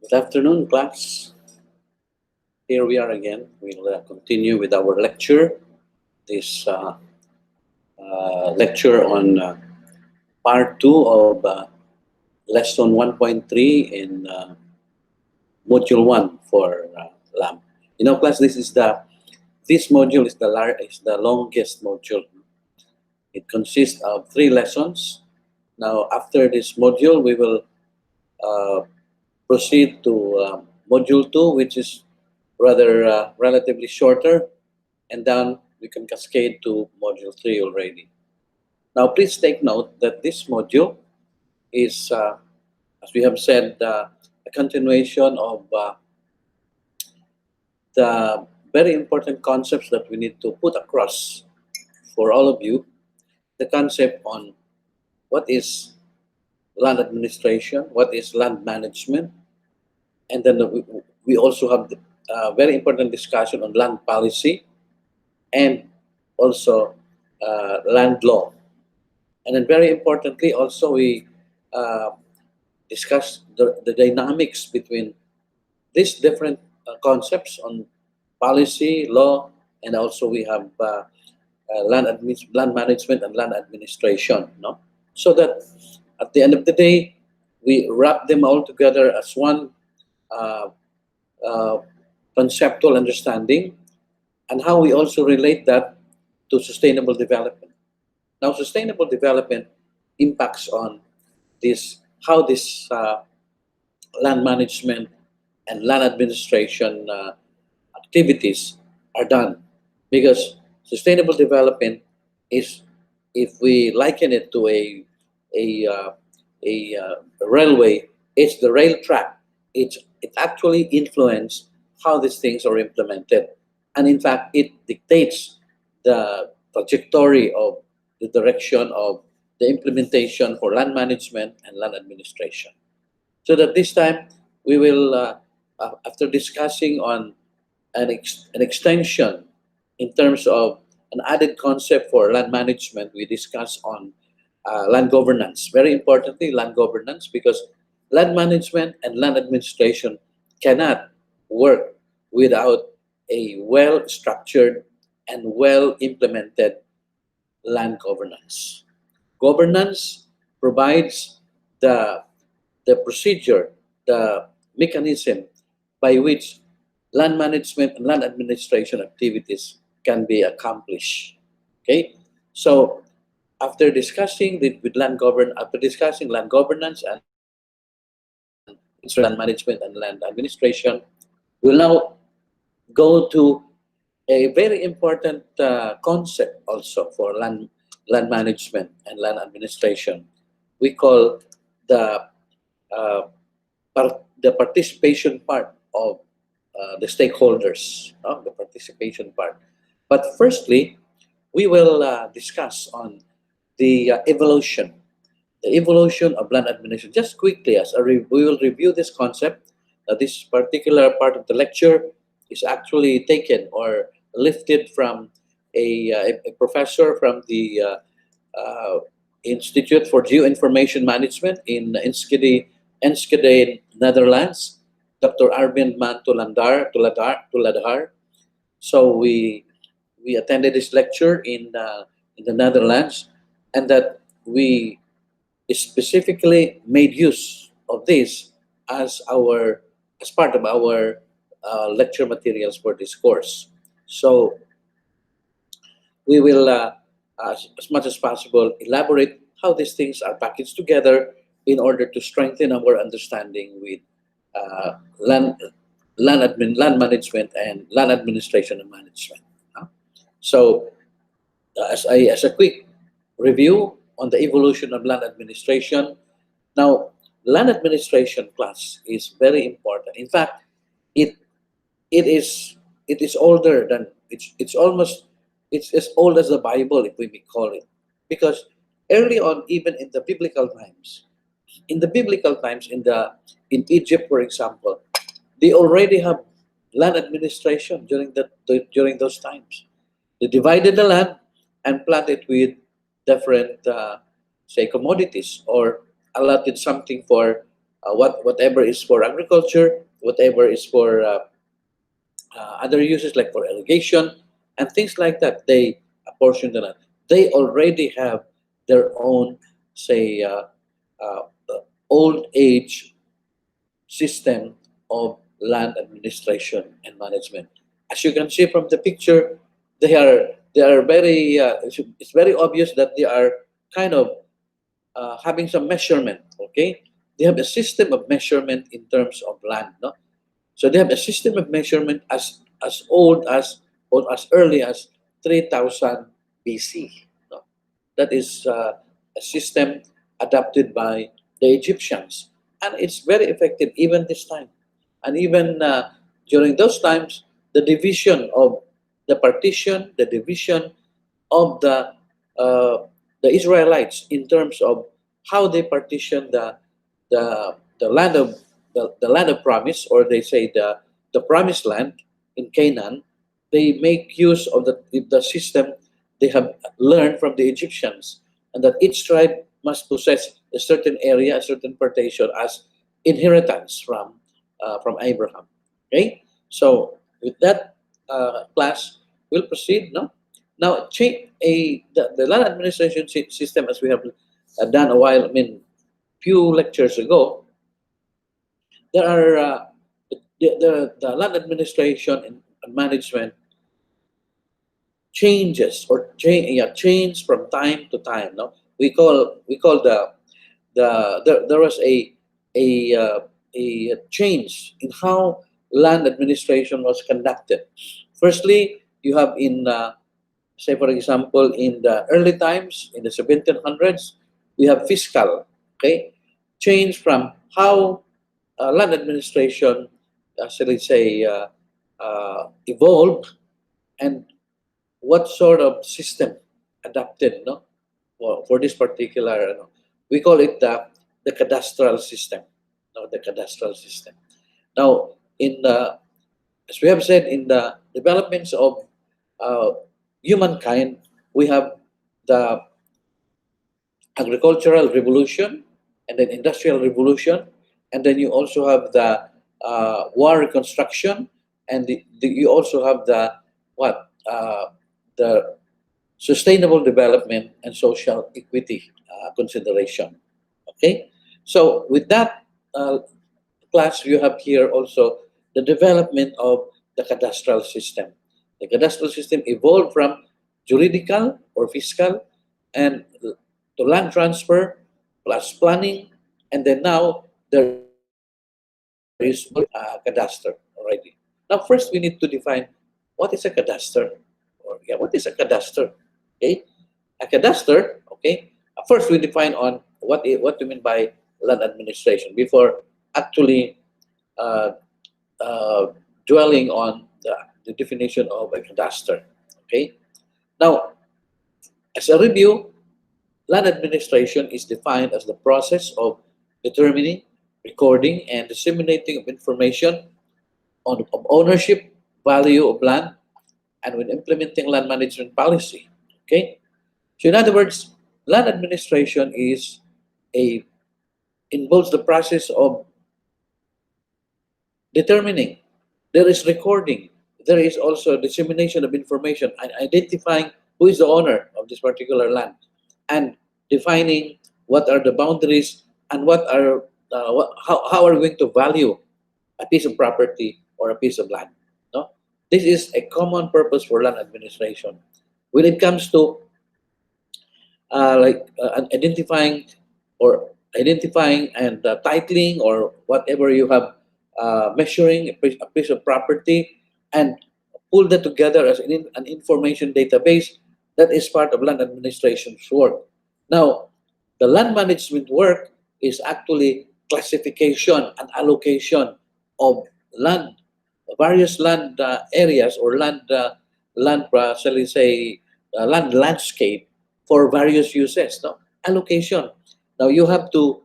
Good afternoon, class. Here we are again. We'll continue with our lecture. This lecture on part 2 of lesson 1.3 in module 1 for LAMP. Class, this module is the longest module. It consists of 3 lessons. Now, after this module, we will proceed to module 2, which is rather relatively shorter, and then we can cascade to module 3 already. Now, please take note that this module is, as we have said, a continuation of the very important concepts that we need to put across for all of you. The concept on what is land administration, what is land management, and then we also have a very important discussion on land policy and also land law. And then very importantly, also we discuss the dynamics between these different concepts on policy, law, and also we have land management and land administration. No? So that at the end of the day, we wrap them all together as one conceptual understanding, and how we also relate that to sustainable development. Now, sustainable development impacts on how this land management and land administration activities are done. Because sustainable development is, if we liken it to a railway, it's the rail track. It actually influences how these things are implemented. And in fact, it dictates the trajectory of the direction of the implementation for land management and land administration. So that this time, we will, after discussing on an extension in terms of an added concept for land management, we discuss on land governance. Very importantly, land governance, because land management and land administration cannot work without a well-structured and well-implemented land governance. Governance provides the procedure, the mechanism by which land management and land administration activities can be accomplished. Okay, so after discussing land governance and land management and land administration, we'll now go to a very important concept also for land management and land administration. We call the participation part of the stakeholders, the participation part. But firstly, we will discuss on the evolution of land administration. Just quickly, we will review this concept. This particular part of the lecture is actually taken or lifted from a professor from the Institute for Geoinformation Management in Enschede, Netherlands, Dr. Arvind Man Tuladhar. So we attended this lecture in the Netherlands, and that we specifically made use of this as part of our lecture materials for this course. So we will, as much as possible, elaborate how these things are packaged together in order to strengthen our understanding with land management and land administration and management. So, as a quick review on the evolution of land administration. Now, land administration class is very important. In fact, it is older than it's as old as the Bible, if we may call it, because early on, even in the biblical times, in Egypt, for example, they already have land administration during those times. They divided the land and planted with different, say, commodities, or allotted something for whatever is for agriculture, whatever is for other uses like for irrigation and things like that. They apportion the land. They already have their own, say, old age system of land administration and management. As you can see from the picture, they are very. It's very obvious that they are kind of having some measurement. Okay, they have a system of measurement in terms of land. No, so they have a system of measurement as old as or as early as 3000 BC. No? That is a system adopted by the Egyptians, and it's very effective even this time. And even during those times, the division of the division of uh, the Israelites in terms of how they partition the land of the land of promise, or they say the promised land in Canaan. They make use of the system they have learned from the Egyptians, and that each tribe must possess a certain area, a certain partition as inheritance from Abraham. Okay, so with that class, we'll proceed. No, now change the land administration system as we have done a while. I mean, few lectures ago. There are the land administration and management changes or change from time to time. No, we call there was a a change in how land administration was conducted. Firstly, you have in say for example in the early times in the 1700s, we have fiscal. Okay, change from how land administration actually say evolved, and what sort of system adapted, no, for this particular, we call it the cadastral system. No, the cadastral system. Now, in the as we have said, in the developments of uh, humankind, we have the agricultural revolution and then industrial revolution, and then you also have the war reconstruction, and you also have the what the sustainable development and social equity consideration. Okay, so with that class, you have here also the development of the cadastral system. The cadastral system evolved from juridical or fiscal and to land transfer plus planning, and then now there is cadastre already. Now, first we need to define what is a cadastre, or yeah, what is a cadastre? Okay, a cadastre. Okay, first we define on what we mean by land administration before actually uh, uh, dwelling on the definition of a cadastre. Okay, now as a review, land administration is defined as the process of determining, recording, and disseminating of information of ownership, value of land, and when implementing land management policy. Okay, so in other words, land administration is a involves the process of determining. There is recording. There is also dissemination of information and identifying who is the owner of this particular land, and defining what are the boundaries and what are how are we going to value a piece of property or a piece of land. No, this is a common purpose for land administration. When it comes to identifying or identifying and titling or whatever you have measuring a piece of property and pull that together as an information database, that is part of land administration's work. Now, the land management work is actually classification and allocation of land, various land areas or shall we say, land landscape for various uses. No, allocation. Now you have to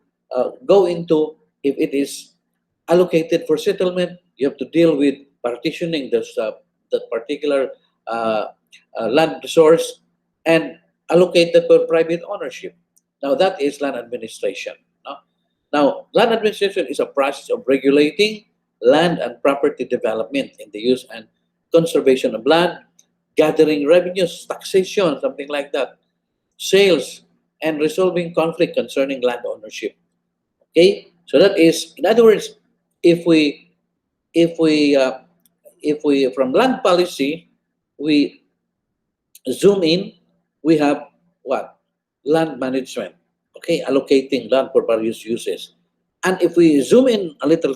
go into, if it is allocated for settlement, you have to deal with partitioning that particular uh, land resource and allocate that for private ownership. Now that is land administration. No? Now, land administration is a process of regulating land and property development in the use and conservation of land, gathering revenues, taxation, something like that, sales, and resolving conflict concerning land ownership. Okay, so that is, in other words, if we if we from land policy we zoom in, we have what? Land management. Okay, allocating land for various uses. And if we zoom in a little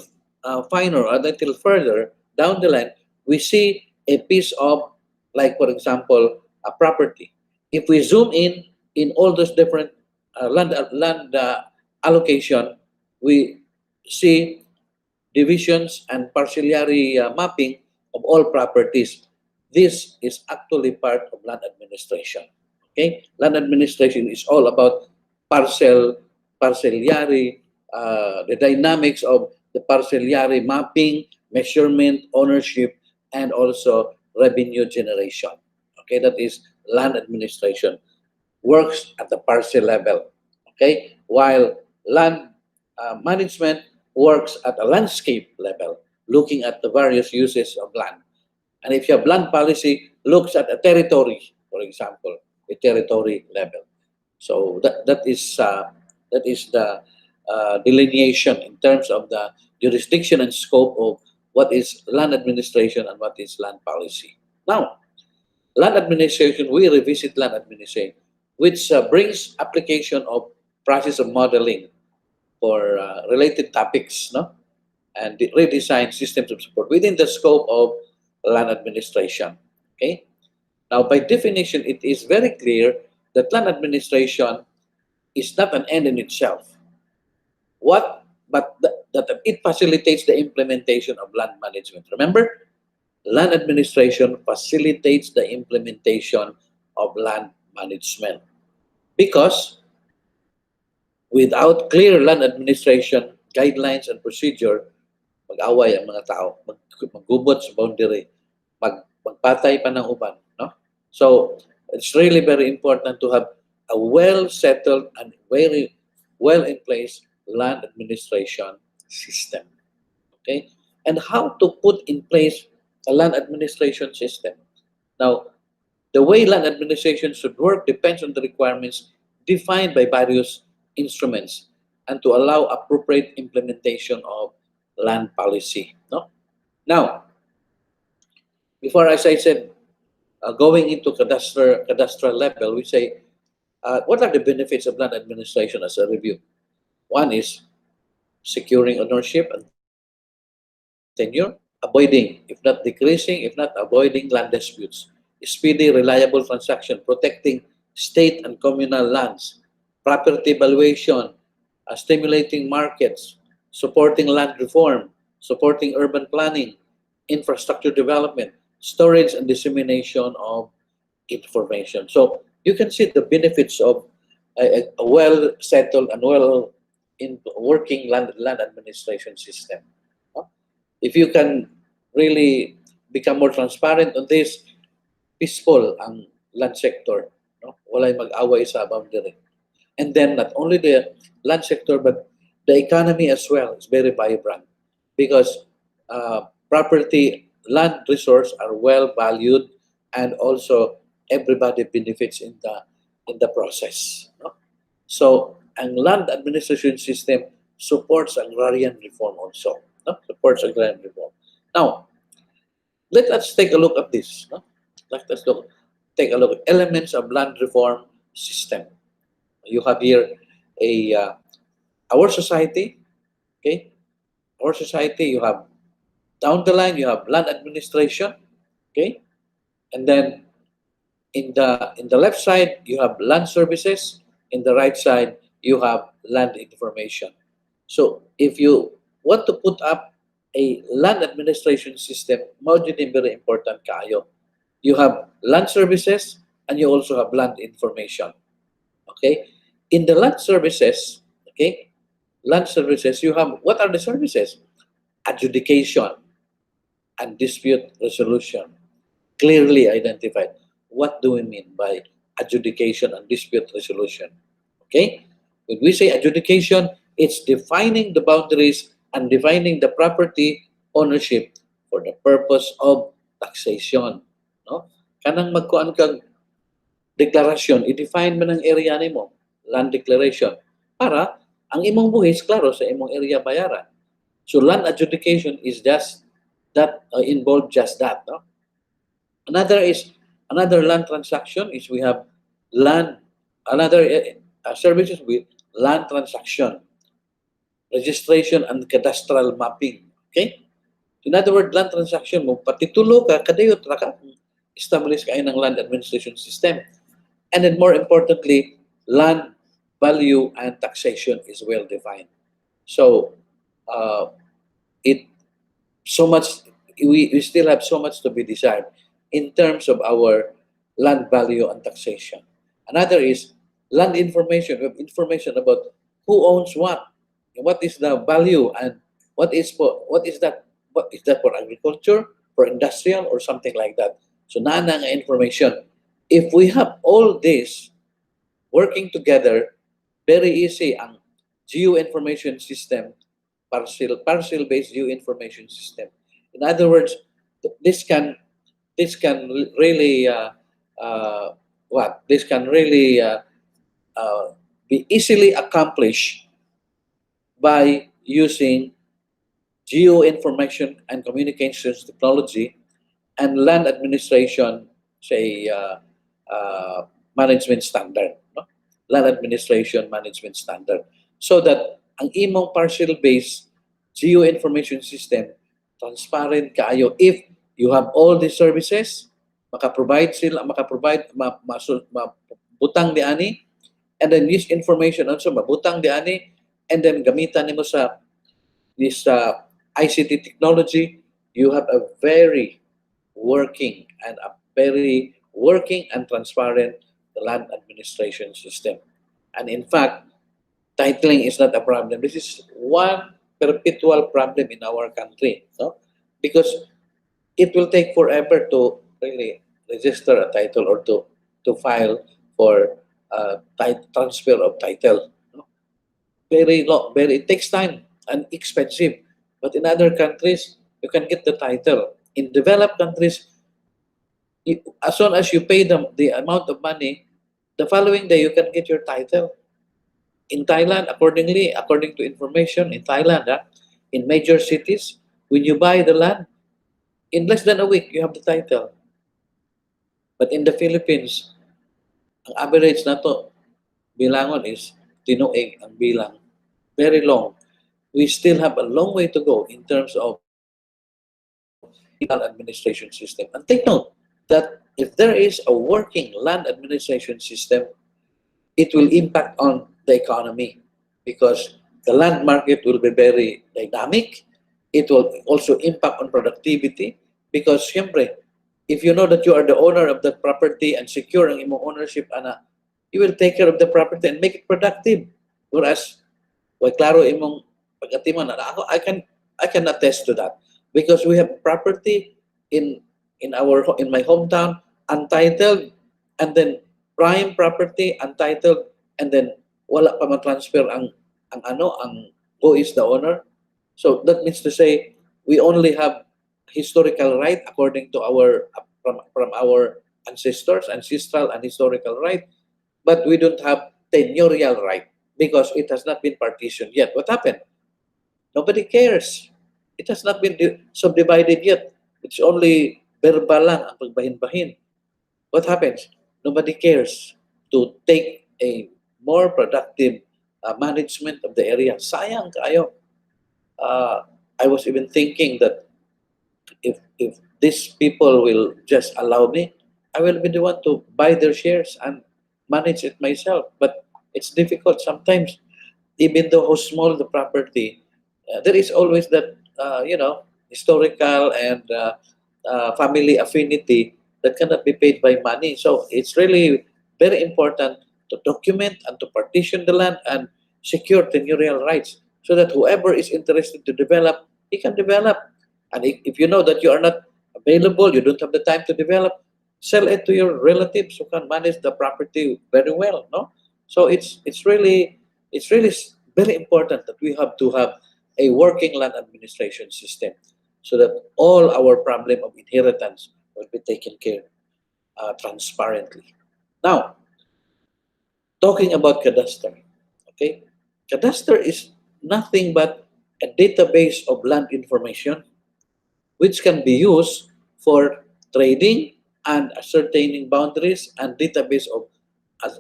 finer, a little further down the line, we see a piece of, like for example, a property. If we zoom in all those different land allocation, we see divisions and parcellary mapping of all properties. This is actually part of land administration. Okay, land administration is all about parcellary, the dynamics of the parcellary mapping, measurement, ownership, and also revenue generation. Okay, that is land administration. Works at the parcel level. Okay, while land management works at a landscape level, looking at the various uses of land. And if you have land policy, looks at a territory, for example, a territory level. So that is the delineation in terms of the jurisdiction and scope of what is land administration and what is land policy. Now, land administration, we revisit land administration, which brings application of process of modeling for related topics, no? And redesign systems of support within the scope of land administration. Okay. Now, by definition, it is very clear that land administration is not an end in itself. That it facilitates the implementation of land management. Remember, land administration facilitates the implementation of land management because without clear land administration guidelines and procedure, mag-away ang mga tao, maggubot sa boundary, magpatay pa ng uban. No? So, it's really very important to have a well-settled and very well-in-place land administration system. Okay? And how to put in place a land administration system. Now, the way land administration should work depends on the requirements defined by various instruments and to allow appropriate implementation of land policy. No? Now, before, as I said, going into cadastral level, we say, what are the benefits of land administration as a review? One is securing ownership and tenure, avoiding, if not decreasing, if not avoiding land disputes, speedy, reliable transaction, protecting state and communal lands, property valuation, stimulating markets, supporting land reform, supporting urban planning, infrastructure development, storage and dissemination of information. So you can see the benefits of a well-settled and well in working land administration system. If you can really become more transparent on this, peaceful ang land sector. No? Walay mag-away sa boundary. And then not only the land sector, but the economy as well is very vibrant because property, land resource are well valued and also everybody benefits in the process. No? So, ang land administration system supports agrarian reform also. No? Supports agrarian reform. Now, let us take a look at this. No? Let us take a look at elements of land reform system. You have here our society. Okay, our society. You have down the line. You have land administration. Okay, and then in the left side you have land services. In the right side you have land information. So if you want to put up a land administration system, mao jud very important kayo. You have land services and you also have land information. Okay, in the land services, okay, land services, you have, what are the services? Adjudication and dispute resolution, clearly identified. What do we mean by adjudication and dispute resolution? Okay, when we say adjudication, It's defining the boundaries and defining the property ownership for the purpose of taxation. No? Kanang magkuan kag deklarasyon, i-define mo ng area nimo, land declaration, para ang imong buhis klaro sa imong area bayaran. So land adjudication is just that involved just that. No? Another is another land transaction is we have land another services with land transaction, registration and cadastral mapping. Okay? In other words, land transaction mo patitulo ka kadayot ra ka establish kayo ng land administration system. And then more importantly, land value and taxation is well defined. So it so much we still have so much to be desired in terms of our land value and taxation. Another is land information. We have information about who owns what is the value, and what is that for agriculture, for industrial, or something like that. So nana nga information. If we have all this working together, very easy ang geo information system, parcel based geo information system. In other words, this can really this can really be easily accomplished by using geo information and communications technology and land administration, say management standard, no? Land administration management standard, so that ang imong parcel based geo information system transparent kaayo. If you have all these services, makaprovide mabutang di ani, and then this information also mabutang di ani, and then gamitan nimo sa this ICT technology, you have a very working and transparent land administration system. And in fact, titling is not a problem. This is one perpetual problem in our country, no? Because it will take forever to really register a title or to file for transfer of title. No? Very long, it takes time and expensive. But in other countries, you can get the title. In developed countries, as soon as you pay them the amount of money, the following day you can get your title. In Thailand, according to information in Thailand, in major cities, when you buy the land, in less than a week, you have the title. But in the Philippines, ang average na to, bilangon is tinuig ang bilang. Very long. We still have a long way to go in terms of land administration system. And take note that if there is a working land administration system, it will impact on the economy, because the land market will be very dynamic. It will also impact on productivity, because siyempre, if you know that you are the owner of that property and secure ang imong ownership, you will take care of the property and make it productive. Whereas, klaro imong pag-atiman, I can attest to that, because we have property in my hometown untitled, and then prime property untitled, and then wala pa ma-transfer ang who is the owner. So that means to say we only have historical right according to our from our ancestors, ancestral and historical right, but we don't have tenurial right because it has not been partitioned yet. What happened? Nobody cares. It has not been subdivided yet. It's only verbal lang ang pagbahin-bahin. What happens? Nobody cares to take a more productive management of the area. Sayang kayo. I was even thinking that if these people will just allow me, I will be the one to buy their shares and manage it myself. But it's difficult sometimes, even though how small the property, there is always that historical and family affinity that cannot be paid by money. So it's really very important to document and to partition the land and secure tenurial rights, so that whoever is interested to develop, he can develop. And if you know that you are not available, you don't have the time to develop, sell it to your relatives who can manage the property very well. No, so it's really very important that we have to have a working land administration system so that all our problem of inheritance will be taken care transparently. Now, talking about cadastre, okay? Cadastre is nothing but a database of land information which can be used for trading and ascertaining boundaries and database of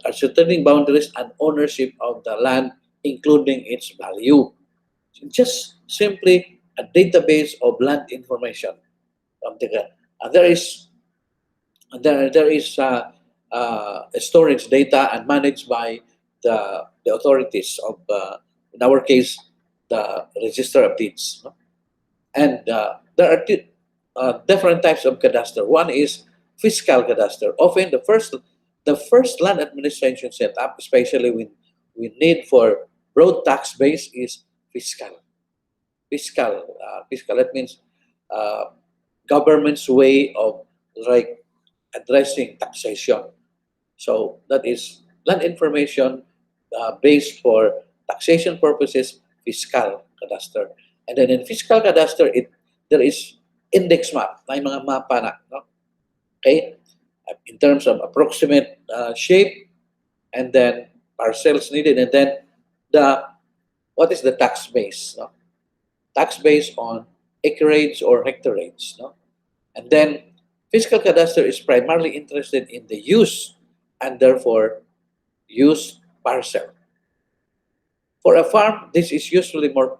ascertaining boundaries and ownership of the land, including its value. Just simply a database of land information. Something like that. There is storage data and managed by the authorities of, in our case, the Register of Deeds. No? And there are different types of cadastre. One is fiscal cadastre. Often the first land administration setup, especially when we need for broad tax base, is fiscal. Fiscal. That means uh, government's way of like addressing taxation. So that is land information based for taxation purposes, fiscal cadastre. And then in fiscal cadastre, there is index map, may mga mapa na, no? Okay? In terms of approximate shape, and then parcels needed, and then the what is the tax base? No? Tax base on acreage or hectareage. No? And then fiscal cadastre is primarily interested in the use and therefore use parcel. For a farm, this is usually for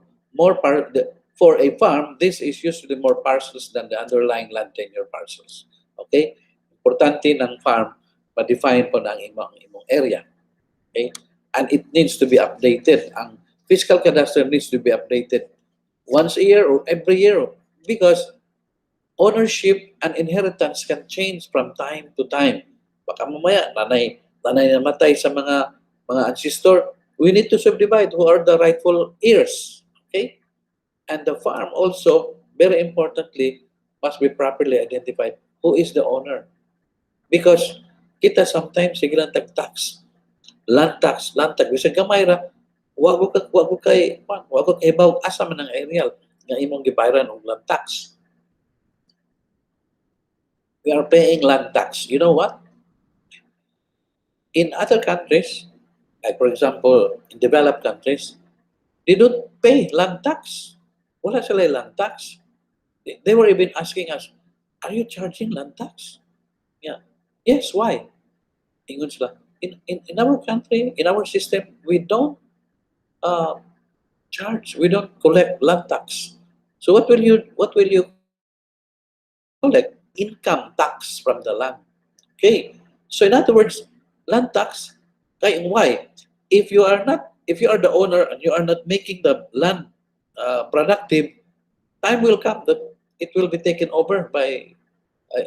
a farm, this is usually more parcels than the underlying land tenure parcels. Okay? Importante ng farm, ma-define po ng imong area. Okay? And it needs to be updated. Ang fiscal cadastre needs to be updated once a year or every year because ownership and inheritance can change from time to time. Baka mamaya, nanay namatay sa mga ancestor, we need to subdivide who are the rightful heirs. Okay? And the farm also, very importantly, must be properly identified who is the owner. Because kita sometimes, sige lang tag-tax, land tax. Bisa gamay ra, wag ko kay bawag asa man ang aerial nga imong gibayaran og land tax. We are paying land tax. You know what? In other countries, like for example, in developed countries, they don't pay land tax. Wala sila land tax. They were even asking us, are you charging land tax? Yeah. Yes, why? Ingon sila, in our country, in our system, we don't uh, charge, we don't collect land tax. So what will you collect? Income tax from the land. Okay. So in other words, land tax, why? If you are the owner and you are not making the land productive, time will come that it will be taken over by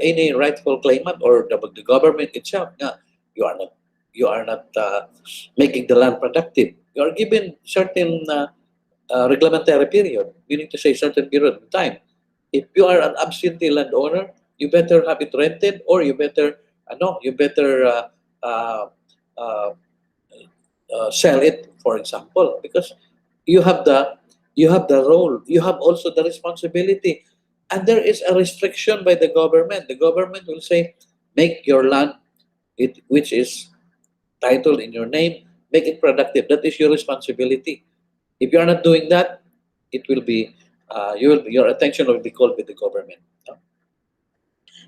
any rightful claimant or the government itself. Yeah, you are not making the land productive. You are given certain reglementary period, meaning to say certain period of time. If you are an absentee landowner, you better have it rented, or you better uh, uh, sell it, for example, because you have the you have the role, you have also the responsibility, and there is a restriction by the government. The government will say, make your land, which is titled in your name, make it productive. That is your responsibility. If you are not doing that, it will be your attention will be called with the government. No?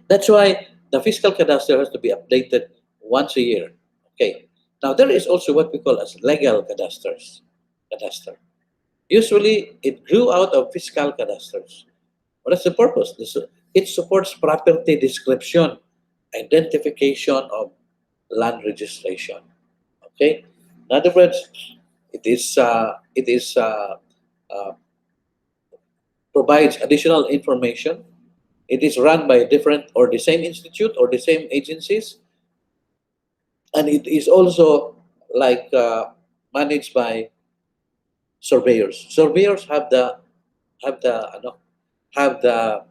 That's why the fiscal cadastre has to be updated once a year. Okay. Now there is also what we call as legal cadastre. Usually it grew out of fiscal cadastres. What is the purpose? It supports property description, identification of land registration. Okay. In other words, it is provides additional information. It is run by different or the same institute or the same agencies, and it is also like managed by surveyors. Surveyors have the ano, have the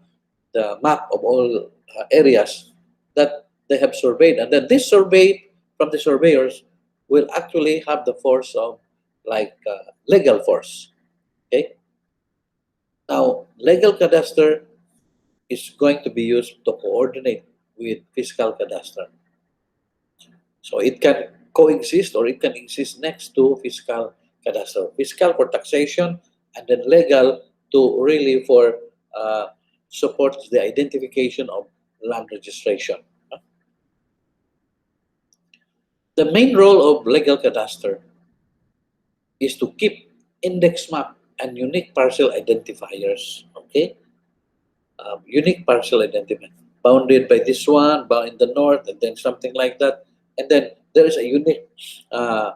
map of all areas that they have surveyed, and then this survey from the surveyors will actually have the force of like legal force. Okay. Now, legal cadastre is going to be used to coordinate with fiscal cadastre. So it can coexist or it can exist next to fiscal cadastre. Fiscal for taxation and then legal to really for uh, support the identification of land registration. The main role of legal cadastre is to keep index map and unique parcel identifiers. Okay, unique parcel identifier bounded by this one, bound in the north, and then something like that. And then there is a unique uh,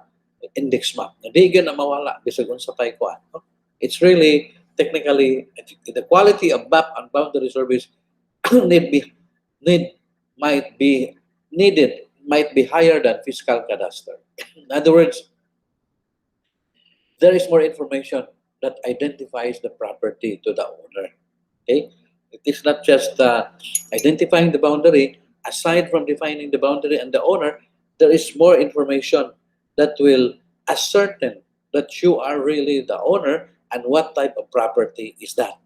index map. Hindi yun na mawala bisag unsa pay kuan. No? It's really technically the quality of map and boundary service need be need might be needed might be higher than fiscal cadastre. In other words, there is more information that identifies the property to the owner. Okay, it is not just identifying the boundary. Aside from defining the boundary and the owner, there is more information that will ascertain that you are really the owner and what type of property is that.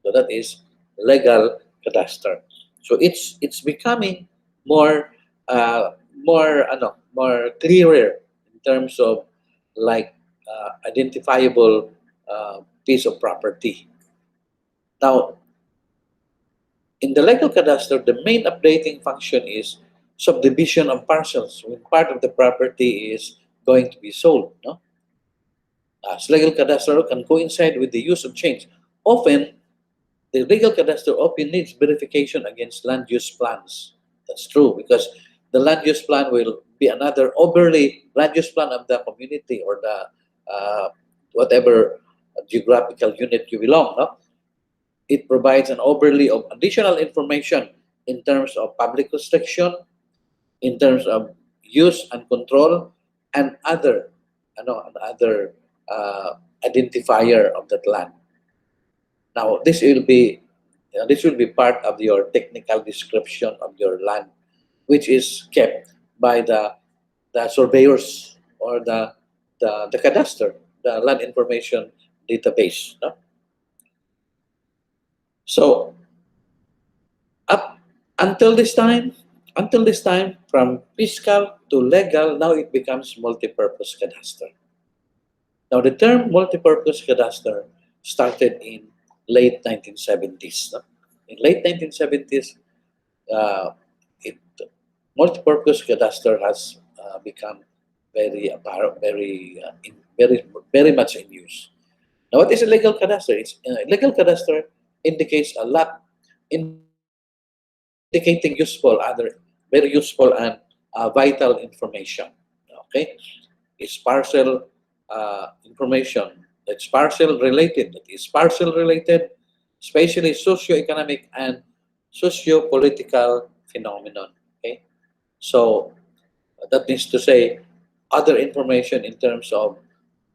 So that is legal cadastre. So it's becoming more more clearer in terms of like identifiable piece of property. Now, in the legal cadastre, the main updating function is subdivision of parcels when part of the property is going to be sold. No, as legal cadastre can coincide with the use of change. Often, the legal cadastre often needs verification against land use plans. That's true because the land use plan will be another overlay land use plan of the community or the whatever geographical unit you belong. No? It provides an overlay of additional information in terms of public restriction, in terms of use and control, and other identifier of that land. Now, this will be part of your technical description of your land, which is kept by the surveyors or the cadastre, the land information database. No? So up until this time, from fiscal to legal, now it becomes multipurpose cadastre. Now, the term multipurpose cadastre started in late 1970s. No? In late 1970s, uh, it multipurpose cadastre has become very apparent, very much in use. Now, what is a legal cadastre? Legal cadastre indicates a lot, indicating very useful and vital information. Okay, it's parcel information. It's parcel related. It is parcel related, especially socio-economic and socio-political phenomenon. Okay, so that means to say other information in terms of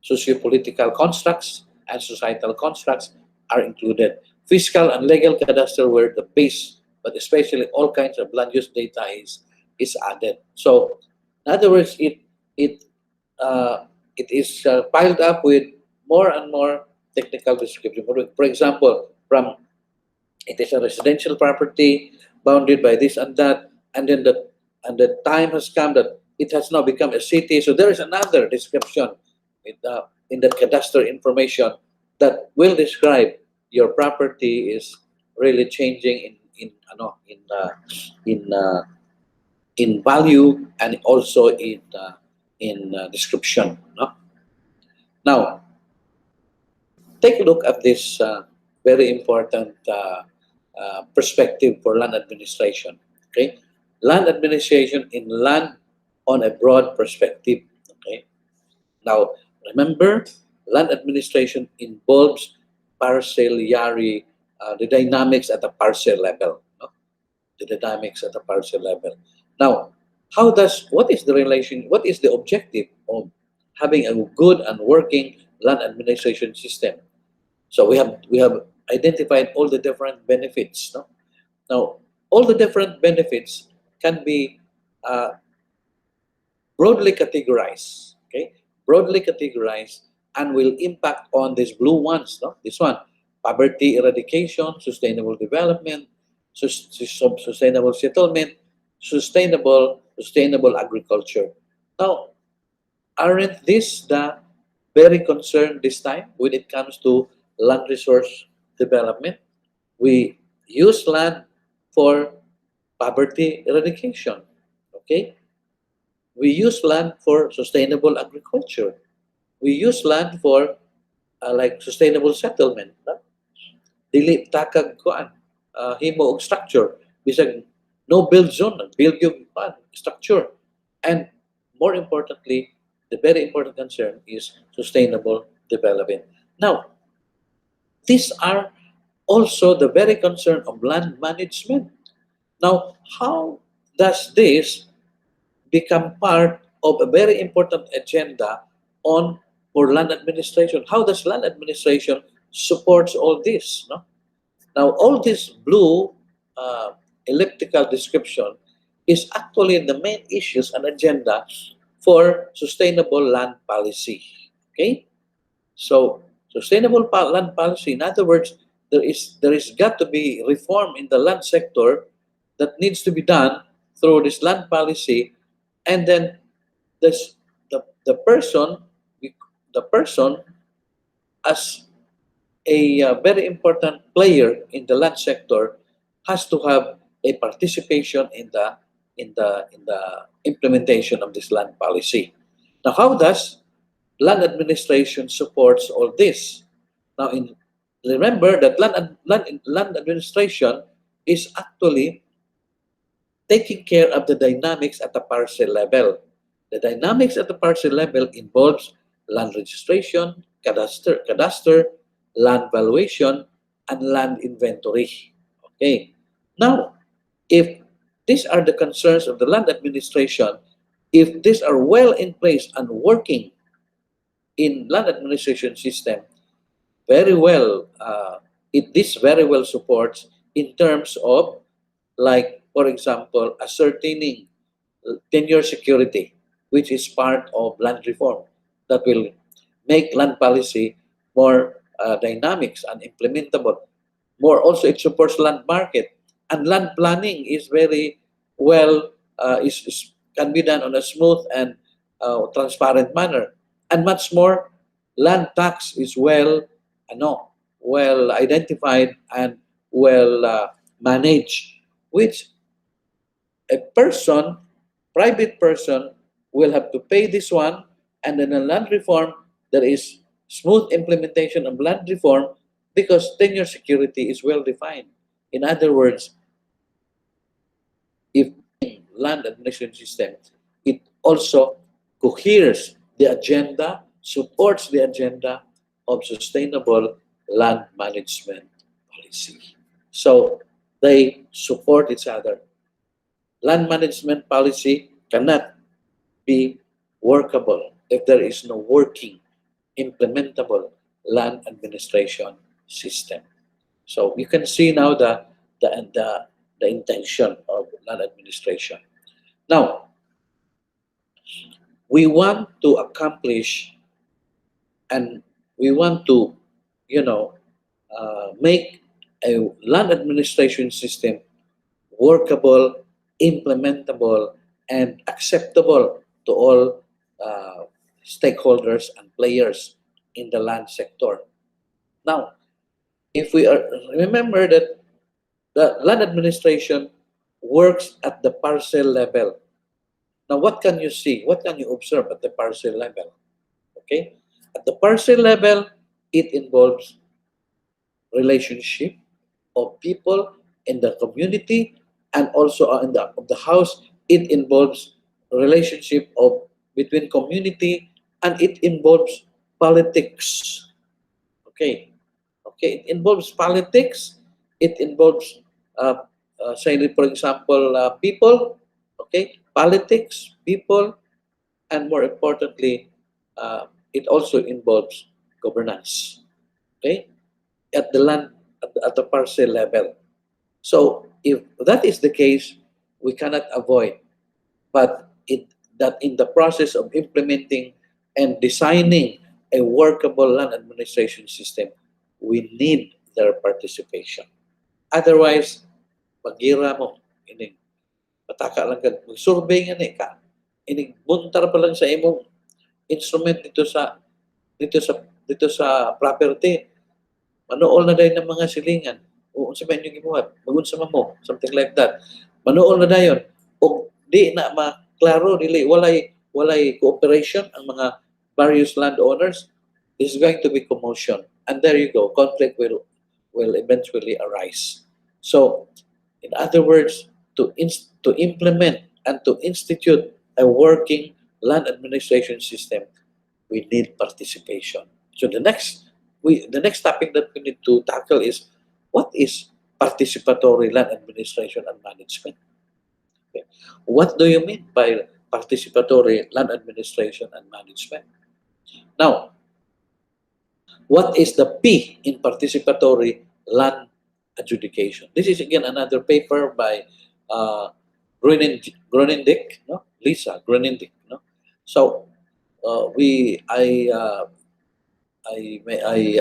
socio-political constructs and societal constructs are included. Fiscal and legal cadastre were the base, but especially all kinds of land use data is added. So, in other words, it uh, it is piled up with more and more technical description. For example, from it is a residential property bounded by this and that, and then the time has come that it has now become a city. So there is another description in the cadastral information that will describe your property is really changing in in value and also in description. No? Now, take a look at this very important perspective for land administration. Okay, land administration in land on a broad perspective. Okay, now remember, land administration involves parcellary, the dynamics at the parcel level. No? The dynamics at the parcel level. Now, what is the relation? What is the objective of having a good and working land administration system? So we have identified all the different benefits. No? Now, all the different benefits can be uh, broadly categorized. Okay, broadly categorized and will impact on these blue ones. No? This one, poverty eradication, sustainable development, sustainable settlement, sustainable agriculture. Now, aren't these the very concerned this time when it comes to land resource development? We use land for poverty eradication. Okay, we use land for sustainable agriculture. We use land for like sustainable settlement. No? Dili takag kuan himo og structure bisag no build zone, build yung kuan structure. And more importantly, the very important concern is sustainable development. Now, these are also the very concern of land management. Now, how does this become part of a very important agenda on for land administration? How does land administration supports all this? No? Now, all this blue elliptical description is actually the main issues and agenda for sustainable land policy. Okay, so sustainable land policy, in other words, there is got to be reform in the land sector that needs to be done through this land policy, and then this the person the person as a very important player in the land sector has to have a participation in the implementation of this land policy. Now, how does land administration supports all this? Now, remember that land administration is actually taking care of the dynamics at the parcel level. The dynamics at the parcel level involves land registration, cadastre, land valuation, and land inventory. Okay. Now, if these are the concerns of the land administration, if these are well in place and working in land administration system, very well, this very well supports in terms of, like, for example, ascertaining tenure security, which is part of land reform that will make land policy more dynamics and implementable. More also, it supports land market, and land planning is very well can be done on a smooth and transparent manner, and much more. Land tax is well identified and well managed, which a person, private person, will have to pay this one, and then a land reform, there is smooth implementation of land reform because tenure security is well defined. In other words, if land administration system, it also coheres the agenda, supports the agenda of sustainable land management policy. So they support each other. Land management policy cannot be workable if there is no working, implementable land administration system. So you can see now the intention of land administration. Now, we want to accomplish and we want to, make a land administration system workable, implementable, and acceptable to all stakeholders and players in the land sector. Now, if we remember that the land administration works at the parcel level. Now, what can you see? What can you observe at the parcel level? Okay, at the parcel level, it involves relationship of people in the community and also in the house. It involves relationship of between community, and it involves politics. Okay, it involves politics. It involves say, for example, people. Okay, politics, people, and more importantly, it also involves governance. Okay, at the land at the parcel level. So if that is the case, we cannot avoid, but that in the process of implementing and designing a workable land administration system, we need their participation. Otherwise, magira mo, ining pataka lang ka, mag-survey nga ni ka, ining buntar pa lang sa imong instrument dito sa property, manuol na dayon ng mga silingan. O unsa man yung gibuhat, magunsa man mo, something like that. Manuol na dayon. O di na maklaro dili walay cooperation ang mga various landowners, is going to be commotion. And there you go, conflict will eventually arise. So, in other words, to implement and to institute a working land administration system, we need participation. So the next topic that we need to tackle is, what is participatory land administration and management? Okay. What do you mean by participatory land administration and management? Now, what is the P in participatory land adjudication? This is again another paper by uh, Groenendik, no? Lisa Groenendik, no? So I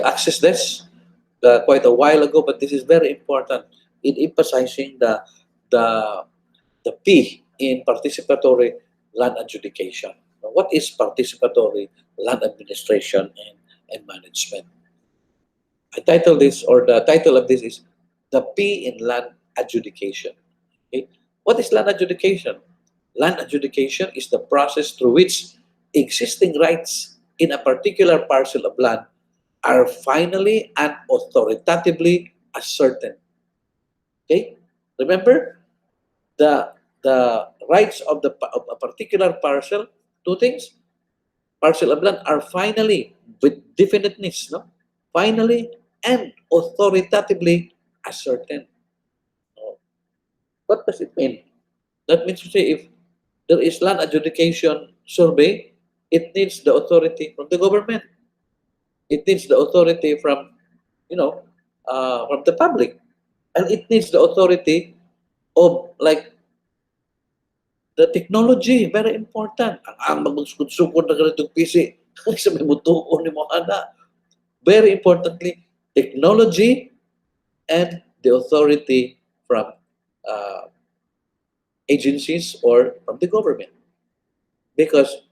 accessed this quite a while ago, but this is very important in emphasizing the the P in participatory land adjudication. Now, what is participatory land administration and management? I title this, or the title of this is the P in land adjudication. Okay? What is land adjudication? Land adjudication is the process through which existing rights in a particular parcel of land are finally and authoritatively ascertained. Okay? Remember, the rights of a particular parcel, two things, parcel of land are finally, with definiteness, no? Finally and authoritatively ascertained. No? What does it mean? That means to say, if there is land adjudication survey, it needs the authority from the government. It needs the authority from, from the public. And it needs the authority of, like, the technology, very important. Ang magsukod-sukod na ganitong PC, sa may mutuon ni mo, ana. Very importantly, technology and the authority from agencies or from the government. Because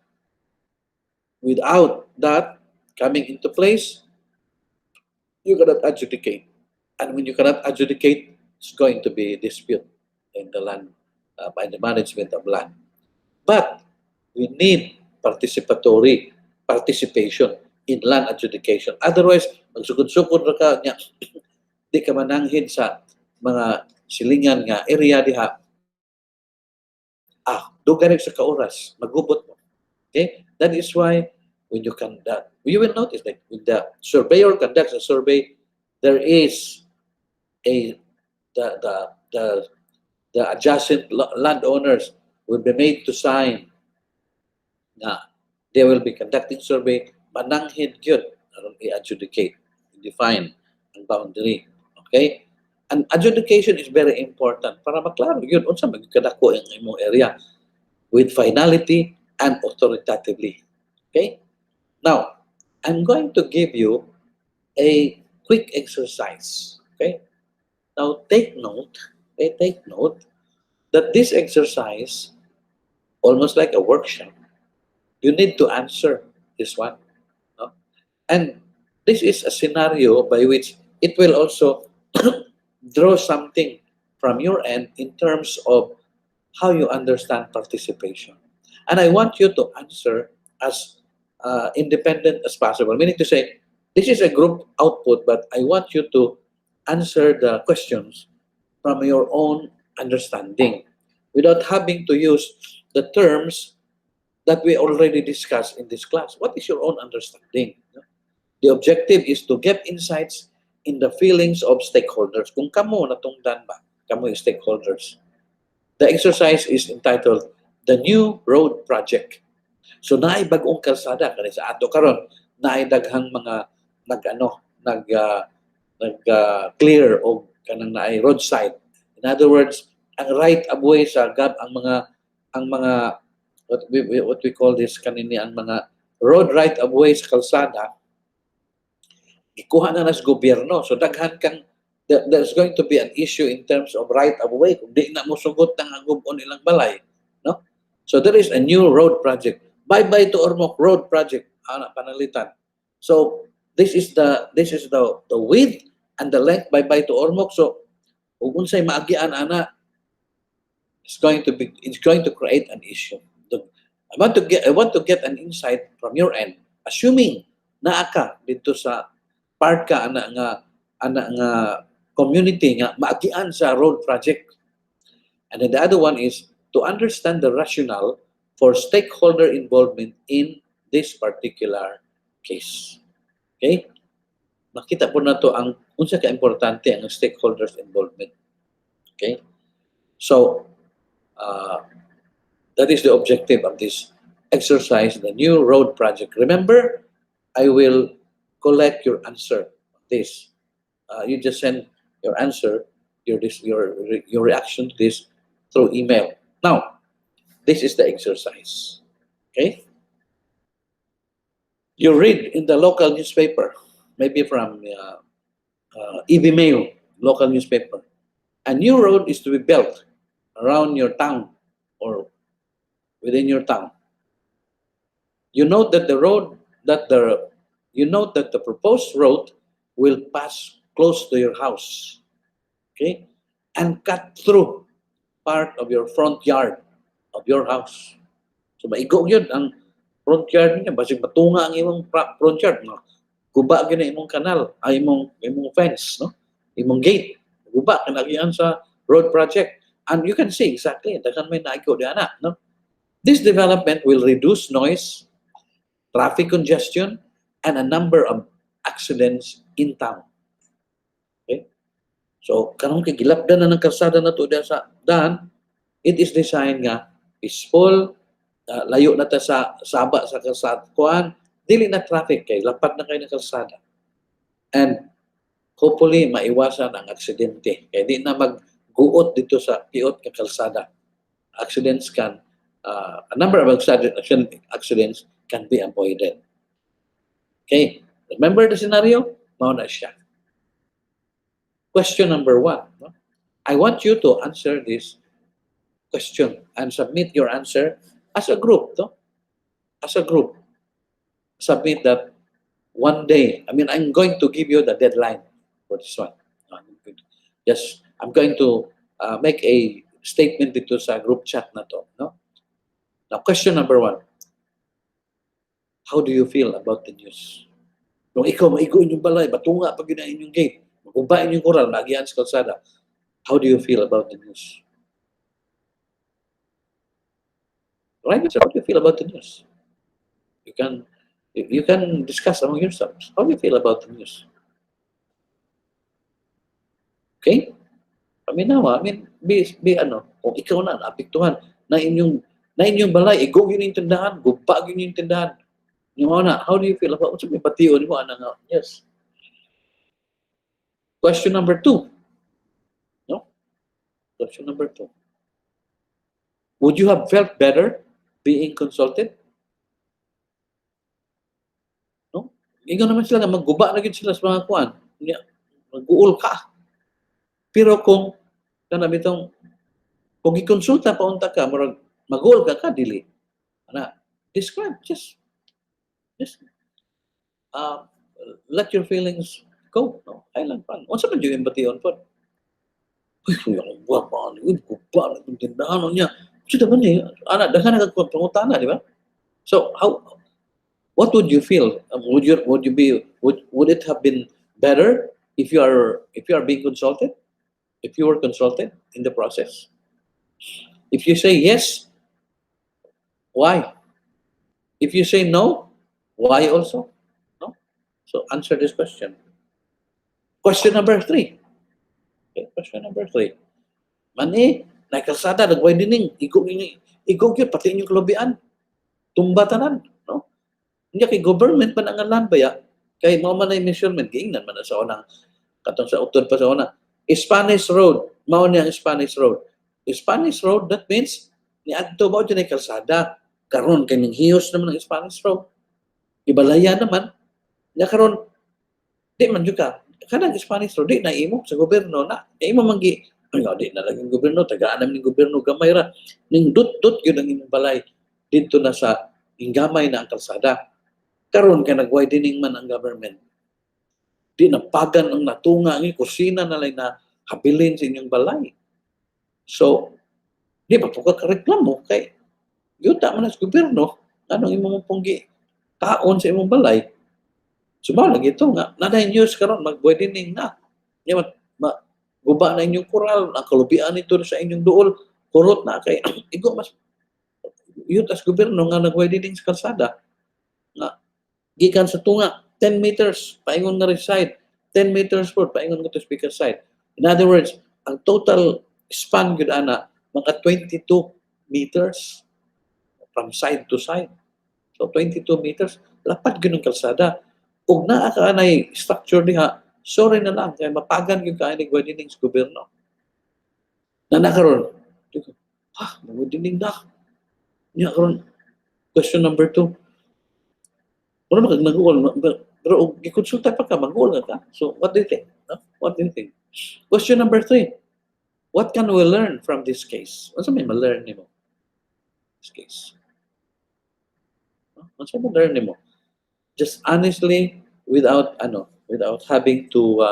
without that coming into place, you cannot adjudicate. And when you cannot adjudicate, it's going to be dispute in the land, by the management of land. But we need participatory participation in land adjudication. Otherwise, magsugod-sugod ra ka nya, di ka mananghid sa mga silingan nga area diha. Dugan sa kauras, magubot mo. Okay? That is why when you conduct, you will notice that when the surveyor conducts a survey, there is the adjacent landowners will be made to sign na they will be conducting survey, mananghid yun, aron i-adjudicate, define ang boundary. Okay? And adjudication is very important para maklaro yun unsa magkadako ang imong area with finality and authoritatively. Okay? Now, I'm going to give you a quick exercise. Okay? Now, take note that this exercise, almost like a workshop, you need to answer this one. No? And this is a scenario by which it will also draw something from your end in terms of how you understand participation. And I want you to answer as independent as possible. Meaning to say, this is a group output, but I want you to answer the questions from your own understanding without having to use the terms that we already discussed in this class. What is your own understanding? The objective is to get insights in the feelings of stakeholders. Kung kamo natungdan ba, kamo yung stakeholders. The exercise is entitled The New Road Project. So naay bag-ong kalsada kani sa ato karon, naay daghang mga clear o kanang naay roadside. In other words, ang right of way sa ang mga what we call this kanini ang mga road right of way sa kalsada, ikuha na nas gobyerno. So daghan kang there's going to be an issue in terms of right of way kung di na mo sugot ng agubon ilang balay, no? So there is a new road project. Bye-bye to Ormoc road project, ana panalitan. So this is the width and the length bye-bye to Ormoc. So kung unsay maagian ana, it's going to create an issue. I want to get an insight from your end, assuming naa ka dito sa part ka ana nga community nga maagian sa road project. And then the other one is to understand the rationale for stakeholder involvement in this particular case. Okay? Makita po na to ang unsa ka importante ang stakeholders involvement. Okay? So, that is the objective of this exercise, the new road project. Remember, I will collect your answer on this. You just send your answer, your reaction to this through email. Now, this is the exercise. Okay? You read in the local newspaper, maybe from EB Mail, local newspaper. A new road is to be built around your town or within your town. You note that the proposed road will pass close to your house, okay, and cut through part of your front yard of your house. So maigo yun ang front yard niya, basig matunga ang imong front yard, no? Guba gyud imong kanal, ay imong fence, no? Imong gate, guba kanagian sa road project. And you can see exactly, dagan may naigo di ana, no? This development will reduce noise, traffic congestion, and a number of accidents in town. Okay? So, kanang kagilapdan na ng kalsada na to sa daan, it is designed nga peaceful, layo na ta sa saba sa kalsada, kuan, dili na traffic kay lapad na kayo ng kalsada. And hopefully maiwasan ang aksidente. Kaya di na magguot dito sa piot ka kalsada. Accidents can a number of accidents can be avoided. Okay, remember the scenario? Mao na siya. Question number 1. No? I want you to answer this question and submit your answer as a group. No? As a group. Submit that one day. I mean, I'm going to give you the deadline for this one. I'm going to make a statement dito sa group chat na to. No? Now, question number 1. How do you feel about the news? Kung ikaw maigo inyong balay, batunga pag yun ang inyong gate, maguba inyong koral, maagihan sa kalsada, how do you feel about the news? Right, sir, how do you feel about the news? You can discuss among yourselves. How do you feel about the news? Okay? Be ano, kung ikaw na naapektuhan na inyong balay, igo yun yung tindahan, guba yun yung tindahan. Yung ana, how do you feel about, may patiyon mo, ana nga, yes. Question number 2. No? Question number 2. Would you have felt better being consulted? No? Ikaw naman sila na magguba na yun sila sa mga kuwan. Mag-uul ka. Pero kung kung i-consulta pa unta ka, mag-uul ka dili. Ana, describe, just let your feelings go. No? Ay lang pa. Unsa man yung bation po? Uy, yung guwapa, guba, yung tindahan niya. So, daman ana, dahan na pangutana, di ba? So, what would you feel? Would it have been better if you are being consulted? If you were consulted in the process? If you say yes, why? If you say no, why also? No? So answer this question. Question number 3. Okay, question number 3. Mani, nakalsada, nagway dining, igog yun, pati inyong kalubian. Tumbatanan, no? Hindi kay government man ang alam baya, kay mao man ay measurement, giingnan man sa unang, katong sa utod pa sa una. Spanish Road, mao niya ang Spanish Road. Spanish Road, that means, ni adto ba dyan ay kalsada, karon kanyang hiyos naman ang Spanish Road. Ibalaya naman, nya karon di man jud ka kanang Spanish ro di na imo sa gobyerno na imo manggi ay di na lang yung gobyerno tagaan namin ng gobyerno gamay ra ning dut-dut gyud ang imong balay didto na sa inggamay na ang kalsada karon kay nag-widening man ang government di napagan ang natunga ng kusina na lang na habilin sa inyong balay so di pa po ka reklamo kay yuta man sa gobyerno anong imong ponggi kaon sa imong balay sumalag ito nga, na 9 years karon mag-widening na. Di ba, guba na inyong koral, ang kalubian ito sa inyong duol, kurot na kay, igo mas, yun as gobyerno nga nag-widening sa kalsada, nga, gikan sa tunga, 10 meters, paingon nga side, 10 meters for, paingon nga to speaker side. In other words, ang total span yun ana, mga 22 meters from side to side. So 22 meters, lapad yun ang kalsada. Kung naa ka anay structure diha, sorry na lang, kaya mapagan yung kaanig widening sa gobyerno. Na nakaroon, widening na. Niya karon question number 2. Wala makag nag-uol, pero i-consulta pa ka, mag-uol ka. So, what do you think? No? What do you think? Question number 3. What can we learn from this case? Ano sa may ma-learn nimo? This case. Ano sa ma-learn nimo? Just honestly, without having to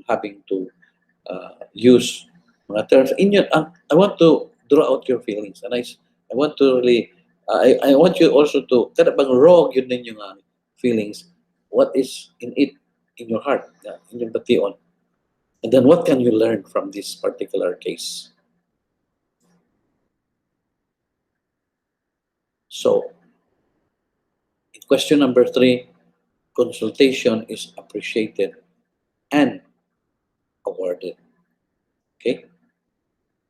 having to use mga terms I want to draw out your feelings and I want to really I want you also to kada bang raw yun ninyo nga feelings what is in it in your heart in your bation and then what can you learn from this particular case. So in question number 3, consultation is appreciated and awarded. Okay?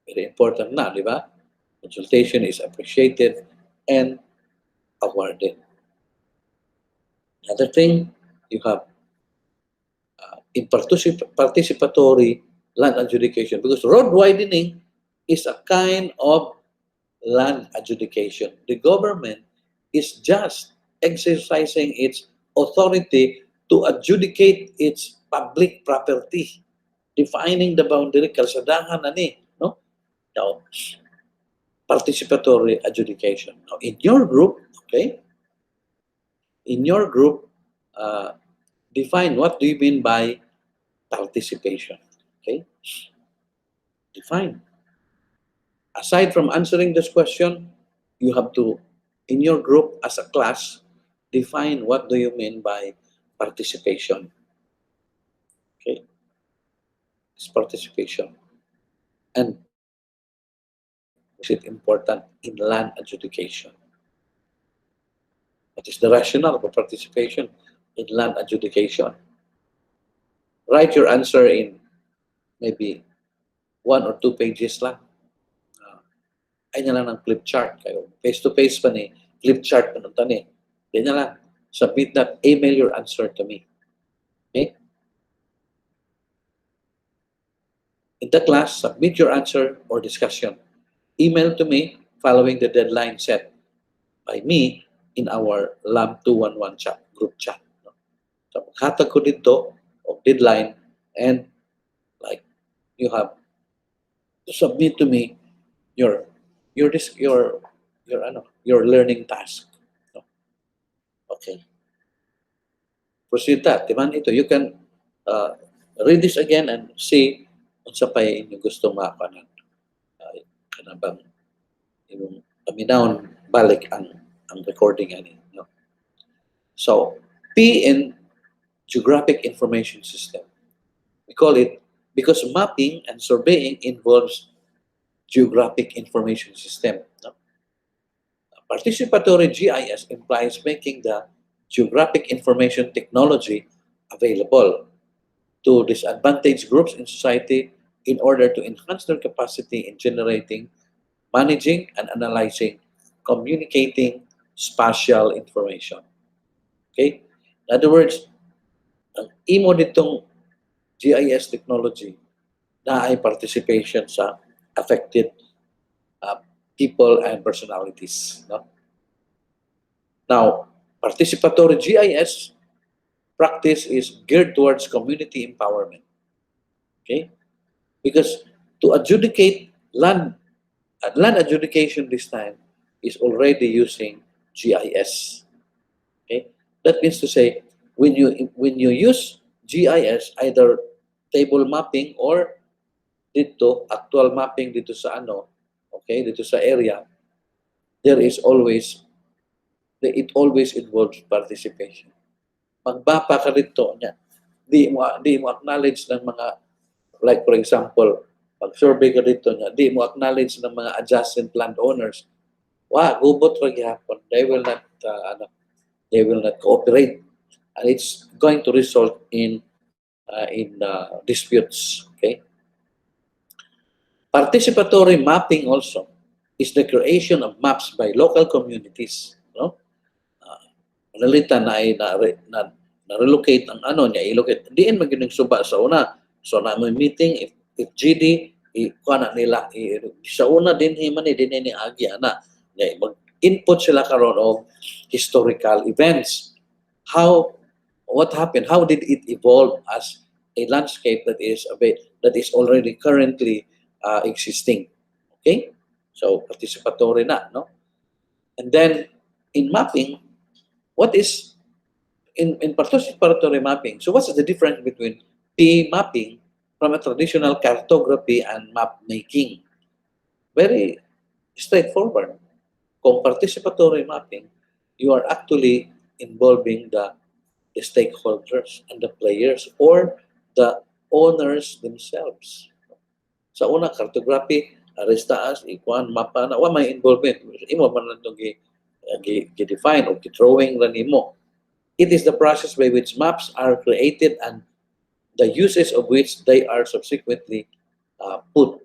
Very important na, di ba? Consultation is appreciated and awarded. Another thing, you have in participatory land adjudication because road widening is a kind of land adjudication. The government is just exercising its authority to adjudicate its public property, defining the boundary, kalsadahan na ni, no? Now, participatory adjudication. Now, in your group, okay, define what do you mean by participation, okay? Define. Aside from answering this question, you have to, in your group as a class, define what do you mean by participation. Okay, it's participation. And is it important in land adjudication? What is the rationale for participation in land adjudication? Write your answer in maybe 1 or 2 pages lang. Ay na lang ng flip chart kayo. Face-to-face pa ni, flip chart pa nung tani. Yan na lang. Submit that. Email your answer to me. Okay? In the class, submit your answer or discussion. Email to me following the deadline set by me in our LAMP211 chat, group chat. So, maghatag ko dito of deadline and like you have to submit to me your learning task. Okay. Proceed that. Timan ito. You can read this again and see kung sa pay inyo gusto makapanan. Kanabang yung paminahon balik ang recording ani. No? So, P in Geographic Information System. We call it because mapping and surveying involves geographic information system. No? Participatory GIS implies making the geographic information technology available to disadvantaged groups in society in order to enhance their capacity in generating, managing, and analyzing, communicating spatial information. Okay? In other words, ang imo ditong GIS technology na ay participation sa affected people and personalities. No? Now, participatory GIS practice is geared towards community empowerment. Okay? Because to adjudicate land adjudication this time is already using GIS. Okay? That means to say, when you use GIS, either table mapping or dito actual mapping dito sa okay, dito sa area, there is always it always involves participation. Magbapa ka dito niya. Di mo acknowledge ng mga, like for example, pag-survey ka dito niya, di mo acknowledge ng mga adjacent landowners. Gubot ra gyapon. They will not cooperate, and it's going to result in disputes. Okay. Participatory mapping also is the creation of maps by local communities. No? Nalita na relocate ang i-locate. Diin magining suba sa una. So na may meeting, if GD, kuha na nila, sa una din ni agi ana. Mag-input sila karon of historical events. What happened? How did it evolve as a landscape that is already currently existing? Okay? So participatory na, no? And then in mapping, what is in participatory mapping? So what's the difference between P mapping from a traditional cartography and map making? Very straightforward. Kung participatory mapping, you are actually involving the stakeholders and the players or the owners themselves. Sa una, cartography, arestaas, ikuan, mapa na, may involvement. Imo man lang ito gi-define o gi-drawing lang imo. It is the process by which maps are created and the uses of which they are subsequently put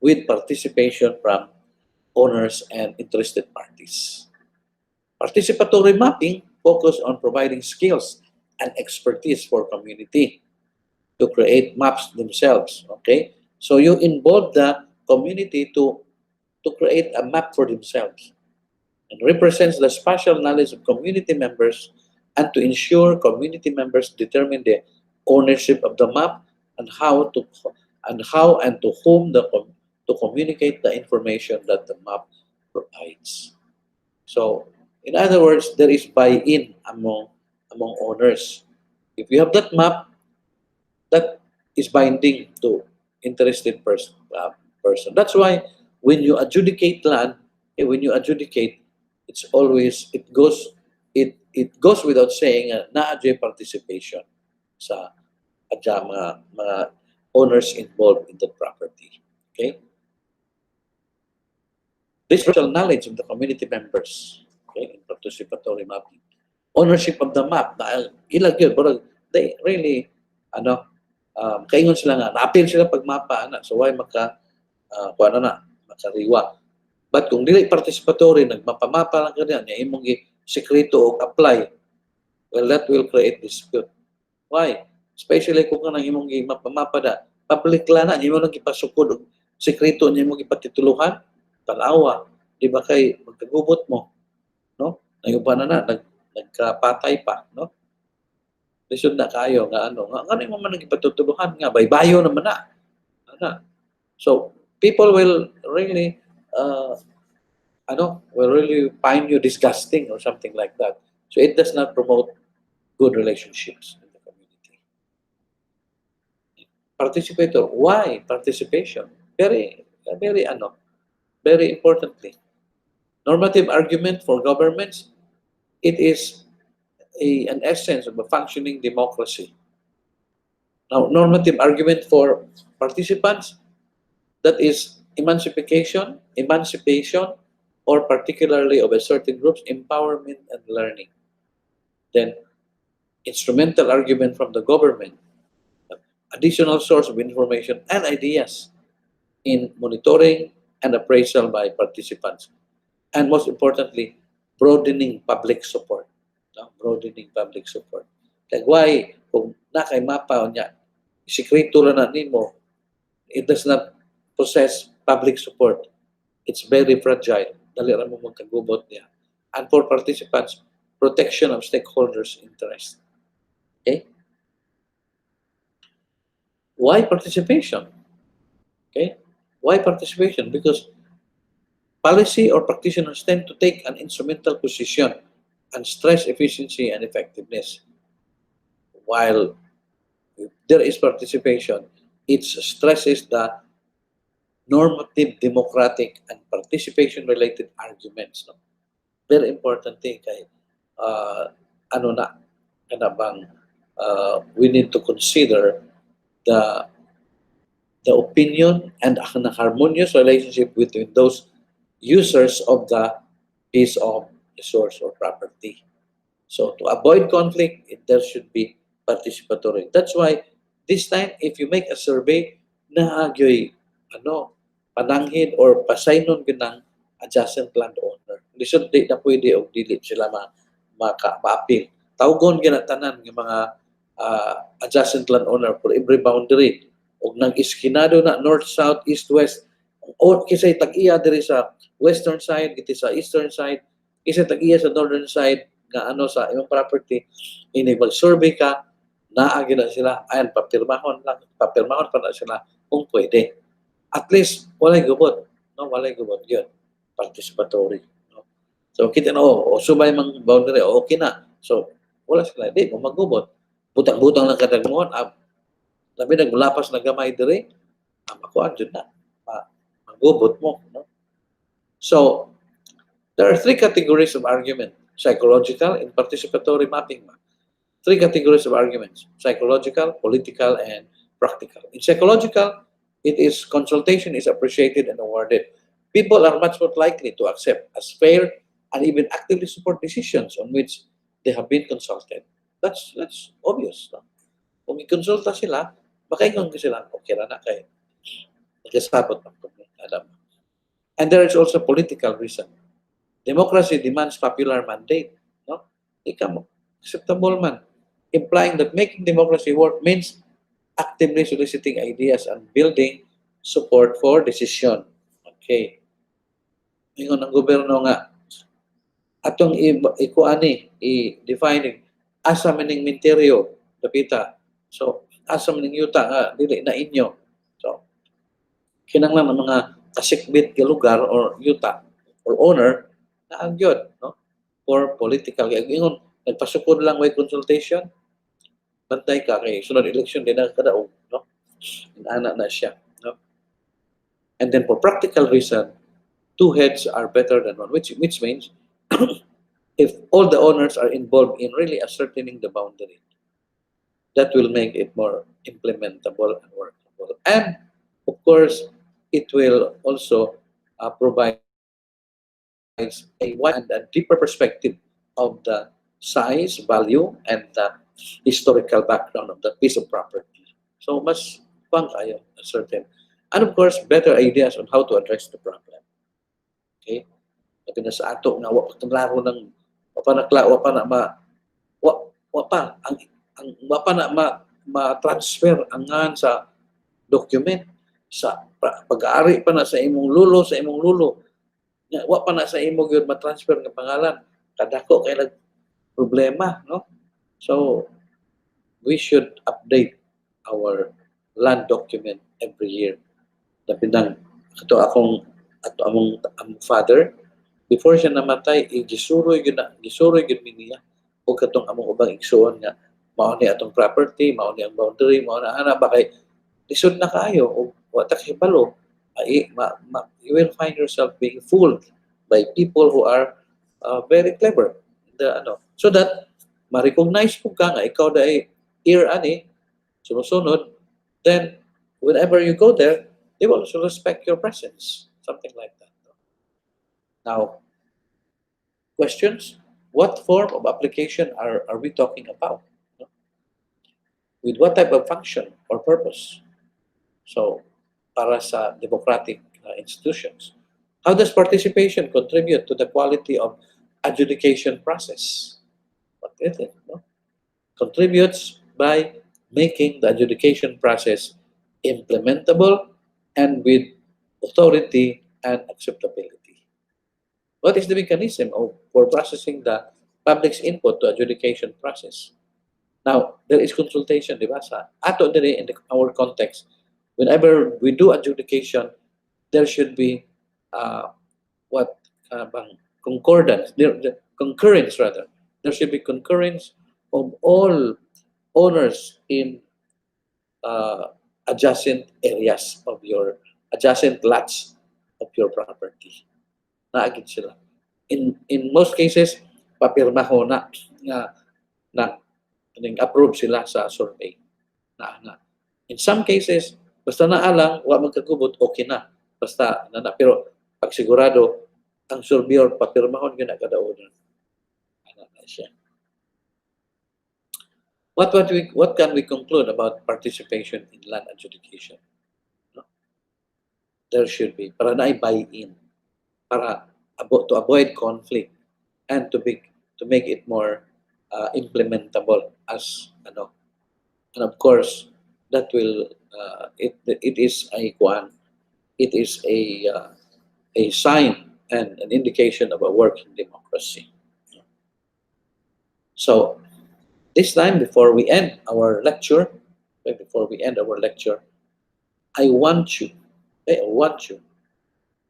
with participation from owners and interested parties. Participatory mapping focus on providing skills and expertise for community to create maps themselves. Okay, so you involve the community to create a map for themselves, and represents the spatial knowledge of community members, and to ensure community members determine the ownership of the map and how and to whom to communicate the information that the map provides. So, in other words, there is buy-in among owners. If you have that map, that is binding to interested person. That's why when you adjudicate land, it's always it goes without saying na participation sa mga owners involved in the property. Okay. This special knowledge of the community members, okay, in participatory mapping. Ownership of the map, ilag yun, pero they really, kaingon sila nga, na-appeal sila pag mapa, so why makariwa. But kung dili participatory, nagmapamapa lang ka niya, imong sekreto o apply, well, that will create dispute. Why? Especially kung ka nang imong mapamapa na, public lang na, imong nang ipasukod, sekreto niya imong ipatituluhan, tanawa, di ba kay magkagubot mo, no? Nayuban na nagkapatay pa, no? Lisod na kayo nga mo man nagipatutuluhan nga baybayo naman na. So people will really find you disgusting or something like that. So it does not promote good relationships in the community. Participator, why participation? Very importantly, normative argument for governments, it is an essence of a functioning democracy. Now, normative argument for participants, that is emancipation, or particularly of a certain group's empowerment and learning. Then, instrumental argument from the government, additional source of information and ideas in monitoring and appraisal by participants. And most importantly, broadening public support. Like why, kung nakay mapa niya, sekreto lang na nimo, it does not possess public support. It's very fragile. Dali ra mo magkagubot niya. and for participants, protection of stakeholders' interests. Okay? Why participation? Okay? Why participation? Because policy or practitioners tend to take an instrumental position and stress efficiency and effectiveness. While there is participation, it stresses the normative, democratic, and participation-related arguments. No? Very important thing kay ano na, kana bang we need to consider the the opinion and an harmonious relationship between those users of the piece of resource or property. So to avoid conflict, there should be participatory. That's why this time, if you make a survey, naagyoy, ano, pananghin or pasaynon ginang adjacent landowner. Lisod di na pwede o dili sila ma-appeal. Tawgon ginatanan ng mga adjacent landowner for every boundary. O nang iskinado na north, south, east, west. O kisay tag-iya diri sa western side, iti sa eastern side, kisay tag-iya sa northern side, nga ano sa imong property, enable survey ka, naagi na sila, ayan, papirmahon pa na sila kung pwede. At least, walay gubot. No? Walay gubot. Yun. Participatory. No? So, kita na, subay mang boundary, okay na. So, wala sila. Di mo maggubot. Butang-butang lang kadagmuhan, labi nagmulapas na gamay diri, makuan dyan na. Maggubot mo. No? So, there are three categories of argument. Psychological and participatory mapping. Three categories of arguments: psychological, political, and practical. In psychological, it is consultation is appreciated and awarded. People are much more likely to accept as fair and even actively support decisions on which they have been consulted. That's obvious. No? Kung i-consulta sila, makaingon ka sila, okay na kay nagkasabot ng alam. And there is also political reason. Democracy demands popular mandate. No? Ika mo, acceptable man. Implying that making democracy work means actively soliciting ideas and building support for decision. Okay. Ingon ang gobyerno nga, atong ikuani, i-defining, asa maning minteryo, dapita. So, asa maning yuta nga, dili na inyo. So, kinanglan ng mga kasikbit ka lugar or yuta or owner, na ang yun, no? For political. Kaya ingon, nagpasukod lang may consultation, bantay ka kay sunod election din na kadaog, no? Inana na siya, no? And then for practical reason, two heads are better than one, which means if all the owners are involved in really ascertaining the boundary, that will make it more implementable and workable. And of course, it will also provide a wide and a deeper perspective of the size, value, and the historical background of the piece of property. So, mas pang kayo, certain. And of course, better ideas on how to address the problem. Okay? Sabi na sa ato, nga wapang laro ng wapa na ma-transfer ang ngan sa document sa pag-aari pa na sa imong lulo, wa pa na sa imo gyud ma-transfer nga pangalan, kadako kay nag problema, no? So we should update our land document every year. Lapindang among father, before siya namatay, gisuroy gyud niya o katong among ubang igsuon nga mao ni atong property, mao ni ang boundary, mao na ana ba kay lisod na kayo o wa ta kahibalo. You will find yourself being fooled by people who are very clever. So that ma-recognize mo ka nga ikaw dahil ani, sumusunod, then whenever you go there, they will also respect your presence. Something like that. Now, questions? What form of application are we talking about? With what type of function or purpose? So, para sa democratic institutions. How does participation contribute to the quality of adjudication process? What is it? No? Contributes by making the adjudication process implementable and with authority and acceptability. What is the mechanism for processing the public's input to adjudication process? Now, there is consultation, di ba? Sa ato diri in our context, whenever we do adjudication, there should be what bang concordance, concurrence rather. There should be concurrence of all owners in uh, adjacent areas of your adjacent lots of your property. Naagid sila. In most cases, papirma ho na approve sila sa survey. Na. In some cases, basta naalang, wa magkagubot, okay na. Basta na. Pero pag sigurado, ang surveyor papirmahon yun na kada owner. Ano na siya. What can we conclude about participation in land adjudication? No? There should be para na buy-in, para to avoid conflict and to make it more implementable as ano. And of course, that will it is a sign and an indication of a working democracy. So this time, before we end our lecture, I want you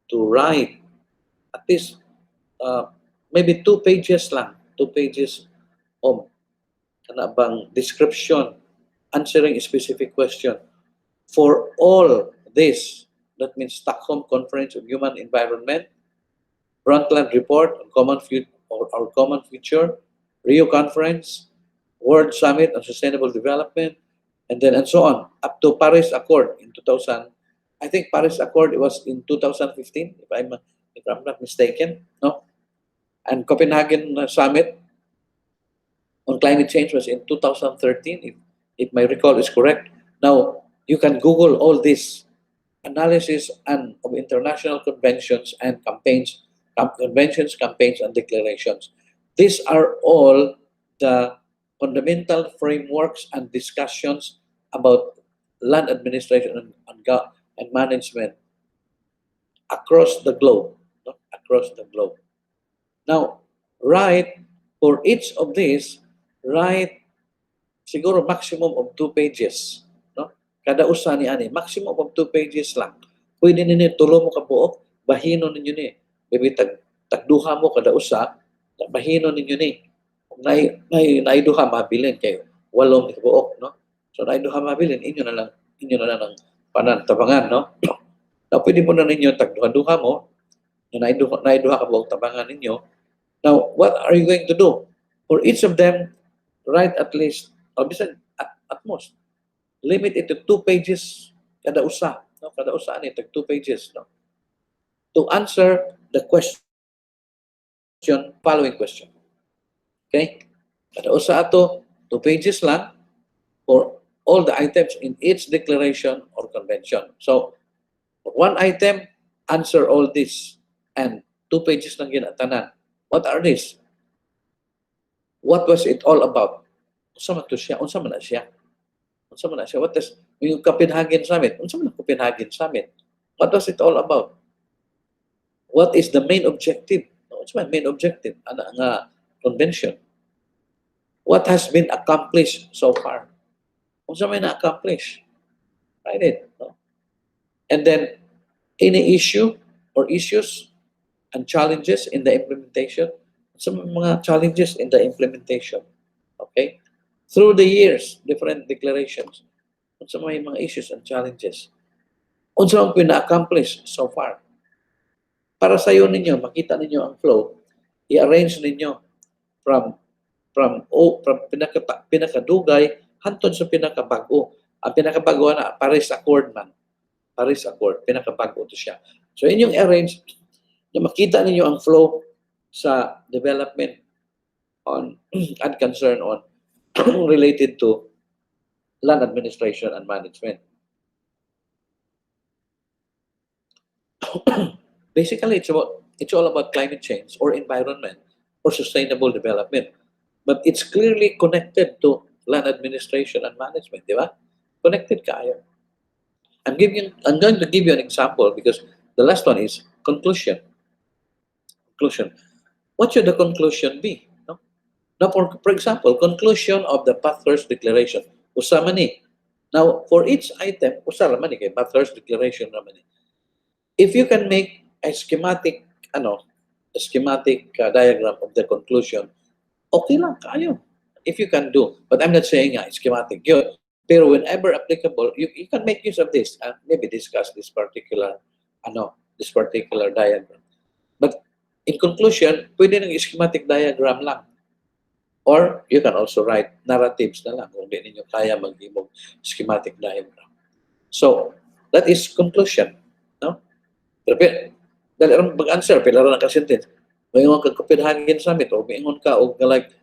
to write at least maybe 2 pages lang, 2 pages of bang description, answering a specific question for all this. That means Stockholm Conference on Human Environment, Brundtland Report on our common future, Rio Conference, World Summit on Sustainable Development, and so on, up to Paris Accord in 2000. I think Paris Accord was in 2015, if I'm not mistaken, no? And Copenhagen Summit on climate change was in 2013, if my recall is correct. Now, you can Google all this analysis and of international conventions and campaigns, and declarations. These are all the fundamental frameworks and discussions about land administration and management across the globe. Now, for each of these, write siguro maximum of 2 pages. No? Kada usa ni ani, maximum of 2 pages lang. Pwede ninyo tulo mo kabuok, bahino ninyo ni. Maybe tagduha mo kada usa, bahino ninyo ni. Naiduha mabilin kayo. Walong ni kabuok, no? So naiduha mabilin, inyo na lang ang panantabangan, no? Now, pwede mo na ninyo tagduha-duha mo, naiduha kabuok tabangan ninyo. Now, what are you going to do? For each of them, write at least, or at most, limit it to 2 pages kada usa. No? Kada usa ani, 2 pages. No? To answer the following question. Okay? Kada usa ato, 2 pages lang for all the items in each declaration or convention. So, for one item, answer all this. And 2 pages lang yun at tanan. What are these? What was it all about? Unsa man to siya? Unsa man na siya? What is yung Copenhagen Summit? Unsa man ang Copenhagen Summit? What was it all about? What is the main objective? What's my main objective? Ano nga convention? What has been accomplished so far? Unsa may na-accomplish? Write it. No? And then, any issue or issues and challenges in the implementation. Some mga challenges in the implementation. Okay? Through the years, different declarations. Some mga issues and challenges. Unsa ang pina-accomplish so far? Para sa iyo ninyo, makita ninyo ang flow, i-arrange ninyo from pinakadugay hantod sa pinakabago. Ang pinakabago na Paris Accord man. Paris Accord, pinakabago to siya. So inyong arrange na makita ninyo ang flow sa development on and concern on related to land administration and management. Basically, it's all about climate change or environment or sustainable development. But it's clearly connected to land administration and management, di ba? Connected kayo. I'm going to give you an example because the last one is conclusion. conclusion. What should the conclusion be? No? Now, for example, conclusion of the Bathurst Declaration. Usa man ni. Now, for each item, usa raman ni kay Bathurst Declaration raman ni. If you can make a schematic, diagram of the conclusion, okay lang, kayo. If you can do. But I'm not saying schematic yun. Pero whenever applicable, you can make use of this and maybe discuss this particular diagram. But in conclusion, pwede ng schematic diagram lang. Or you can also write narratives na lang kung di ninyo kaya mag-imog schematic diagram. So, that is conclusion. No? Pero, dali rin mag-answer, pila rin nakasentence. May mga kagkapidhangin sa amin, o may ingon ka, o like,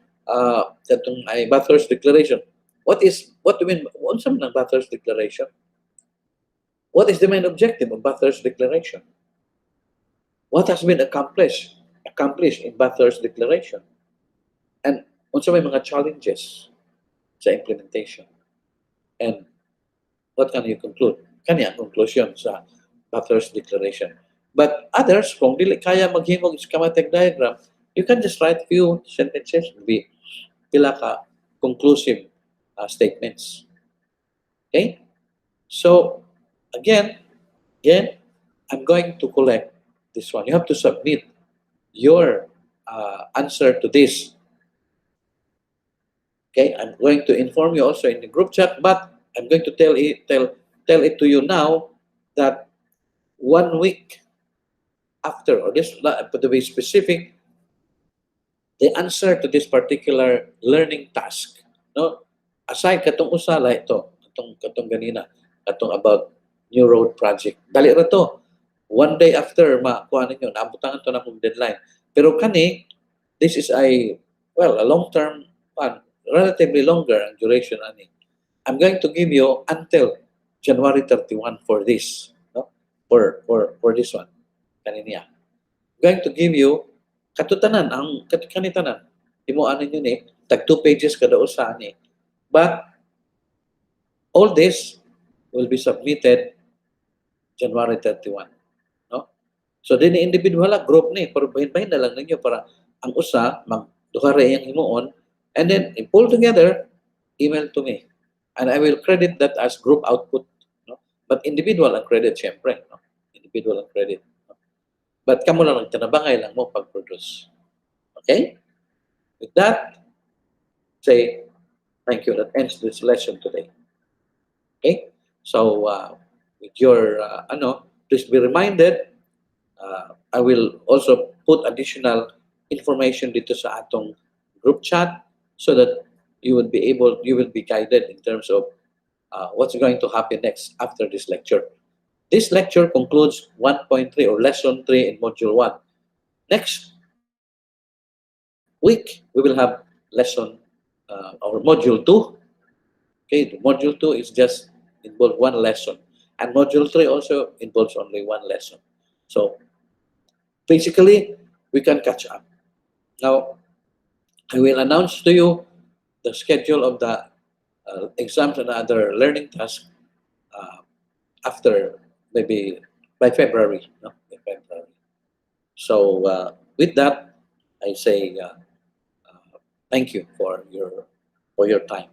itong ay Bathurst Declaration. What do you mean? What sa ng Bathurst Declaration? What is the main objective of Bathurst Declaration? What has been accomplished in Bathurst Declaration? And also may mga challenges sa implementation. And what can you conclude? Kanya conclusion sa Bathurst Declaration. But others, kung dili kaya maghimog schematic diagram, you can just write few sentences, maybe pila ka conclusive statements. Okay? So, again, I'm going to collect this one. You have to submit your answer to this. Okay, I'm going to inform you also in the group chat, but I'm going to tell it to you now that 1 week after, or this, to be specific, the answer to this particular learning task, no? Aside katong usala ito, katong ganina, katong about new road project. Dali ra to. 1 day after makuha ninyo, naabutangan to na kong deadline. Pero kani, this is a long-term plan, relatively longer ang duration ani. I'm going to give you until January 31 for this, no? For this one. Kaniniya. I'm going to give you katutanan ang kanitanan. Timuan ninyo ni tag 2 pages kada usa ni. But all this will be submitted January 31. No? So din individual group ni pero bahin-bahin na lang ninyo para ang usa magduha ra iyang himuon and then pull together, email to me. And I will credit that as group output. No? But individual ang credit syempre. No? Individual ang credit. No? But kamo lang tanabangay lang mo pag-produce. Okay? With that, say thank you. That ends this lesson today. Okay? So, with your, please be reminded, I will also put additional information dito sa atong group chat so that you will be guided in terms of what's going to happen next after this lecture. This lecture concludes 1.3 or lesson 3 in module 1. Next week, we will have lesson or module 2. Okay, the module 2 is just involve 1 lesson. And module 3 also involves only 1 lesson. So, basically, we can catch up. Now, I will announce to you the schedule of the exams and other learning tasks after maybe by February. No? By February. So, with that, I say thank you for your time.